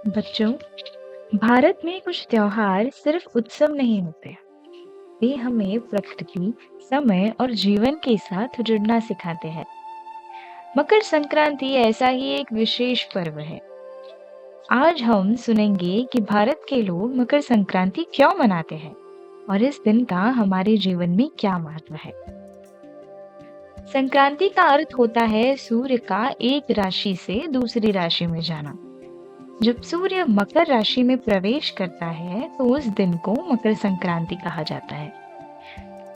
बच्चों, भारत में कुछ त्योहार सिर्फ उत्सव नहीं होते। वे हमें प्रकृति, समय और जीवन के साथ जुड़ना सिखाते हैं। मकर संक्रांति ऐसा ही एक विशेष पर्व है। आज हम सुनेंगे कि भारत के लोग मकर संक्रांति क्यों मनाते हैं और इस दिन का हमारे जीवन में क्या महत्व है। संक्रांति का अर्थ होता है सूर्य का एक राशि से दूसरी राशि में जाना। जब सूर्य मकर राशि में प्रवेश करता है तो उस दिन को मकर संक्रांति कहा जाता है।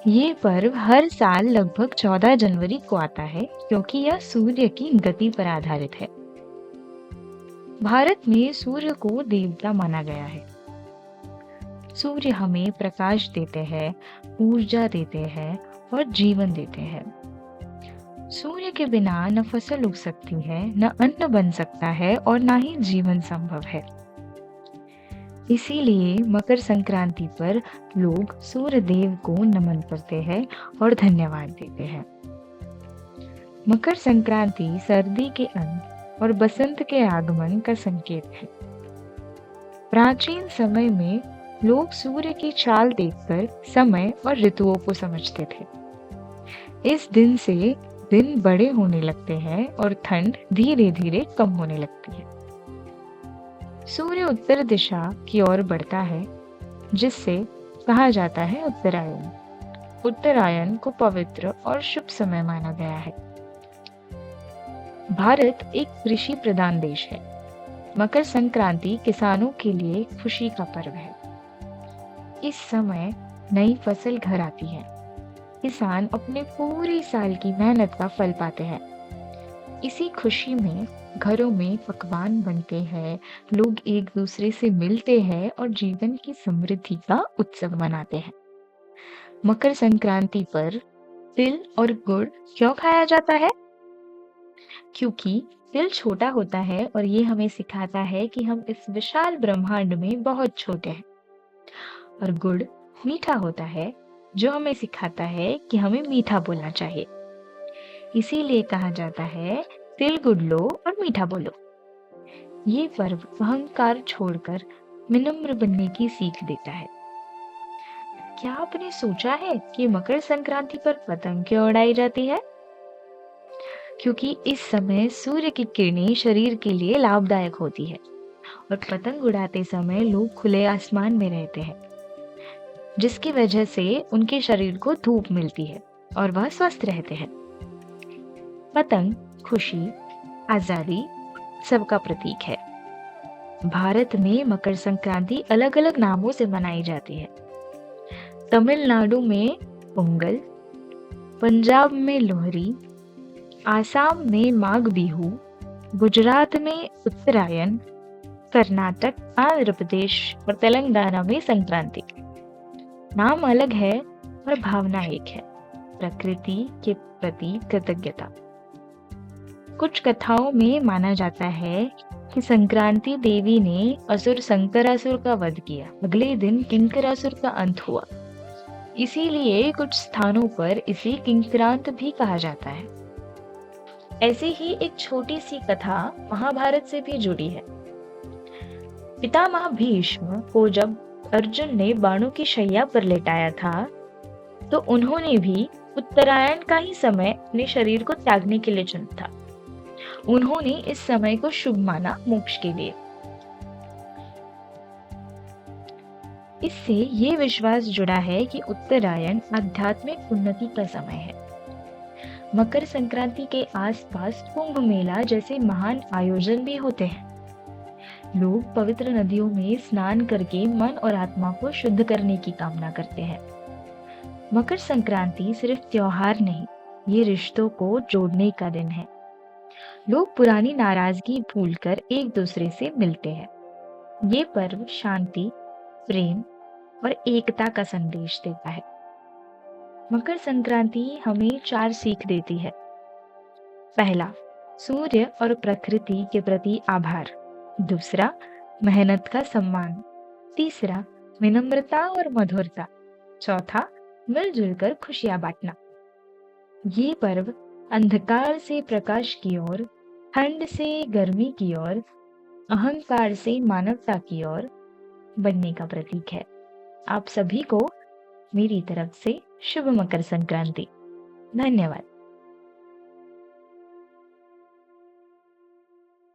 ये पर्व हर साल लगभग 14 जनवरी को आता है क्योंकि यह सूर्य की गति पर आधारित है। भारत में सूर्य को देवता माना गया है। सूर्य हमें प्रकाश देते हैं, ऊर्जा देते हैं और जीवन देते हैं। सूर्य के बिना न फसल उग सकती है, न अन्न बन सकता है और न ही जीवन संभव है। इसीलिए मकर संक्रांति पर लोग सूर्य देव को नमन करते हैं और धन्यवाद देते हैं। मकर संक्रांति सर्दी के अंत और बसंत के आगमन का संकेत है। प्राचीन समय में लोग सूर्य की चाल देखकर समय और ऋतुओं को समझते थे। इस दिन से दिन बड़े होने लगते हैं और ठंड धीरे धीरे कम होने लगती है। सूर्य उत्तर दिशा की ओर बढ़ता है, जिससे कहा जाता है उत्तरायण। उत्तरायण को पवित्र और शुभ समय माना गया है। भारत एक कृषि प्रधान देश है। मकर संक्रांति किसानों के लिए खुशी का पर्व है। इस समय नई फसल घर आती है। किसान अपने पूरे साल की मेहनत का फल पाते हैं। इसी खुशी में घरों में पकवान बनते हैं, लोग एक दूसरे से मिलते हैं और जीवन की समृद्धि का उत्सव मनाते हैं। मकर संक्रांति पर तिल और गुड़ क्यों खाया जाता है? क्योंकि तिल छोटा होता है और ये हमें सिखाता है कि हम इस विशाल ब्रह्मांड में बहुत छोटे हैं। और गुड़ मीठा होता है, जो हमें सिखाता है कि हमें मीठा बोलना चाहिए। इसीलिए कहा जाता है तिल गुड़ लो और मीठा बोलो। ये पर्व अहंकार छोड़कर विनम्र बनने की सीख देता है। क्या आपने सोचा है कि मकर संक्रांति पर पतंग क्यों उड़ाई जाती है? क्योंकि इस समय सूर्य की किरणें शरीर के लिए लाभदायक होती है और पतंग उड़ाते समय लोग खुले आसमान में रहते हैं, जिसकी वजह से उनके शरीर को धूप मिलती है और वह स्वस्थ रहते हैं। पतंग खुशी, आजादी सबका प्रतीक है। भारत में मकर संक्रांति अलग अलग नामों से मनाई जाती है। तमिलनाडु में पोंगल, पंजाब में लोहरी, आसाम में माघ बिहू, गुजरात में उत्तरायण, कर्नाटक, आंध्र प्रदेश और तेलंगाना में संक्रांति। नाम अलग है पर भावना एक है, प्रकृति के प्रति कृतज्ञता। कुछ कथाओं में माना जाता है कि संक्रांति देवी ने असुर संकरासुर का वध किया। अगले दिन किंकरासुर का अंत हुआ। इसीलिए कुछ स्थानों पर इसे किंक्रांत भी कहा जाता है। ऐसे ही एक छोटी सी कथा महाभारत से भी जुड़ी है। पितामह भीष्म को जब अर्जुन ने बाणों की शैया पर लेटाया था, तो उन्होंने भी उत्तरायण का ही समय अपने शरीर को त्यागने के लिए चुना था। उन्होंने इस समय को शुभ माना मोक्ष के लिए। इससे ये विश्वास जुड़ा है कि उत्तरायण आध्यात्मिक उन्नति का समय है। मकर संक्रांति के आसपास कुंभ मेला जैसे महान आयोजन भी होते हैं। लोग पवित्र नदियों में स्नान करके मन और आत्मा को शुद्ध करने की कामना करते हैं। मकर संक्रांति सिर्फ त्योहार नहीं, ये रिश्तों को जोड़ने का दिन है। लोग पुरानी नाराजगी भूलकर एक दूसरे से मिलते हैं। ये पर्व शांति, प्रेम और एकता का संदेश देता है। मकर संक्रांति हमें 4 सीख देती है। पहला, सूर्य और प्रकृति के प्रति आभार। दूसरा, मेहनत का सम्मान। तीसरा, विनम्रता और मधुरता। चौथा, मिलजुल कर खुशियां बांटना। ये पर्व अंधकार से प्रकाश की ओर, ठंड से गर्मी की ओर, अहंकार से मानवता की ओर बढ़ने का प्रतीक है। आप सभी को मेरी तरफ से शुभ मकर संक्रांति। धन्यवाद।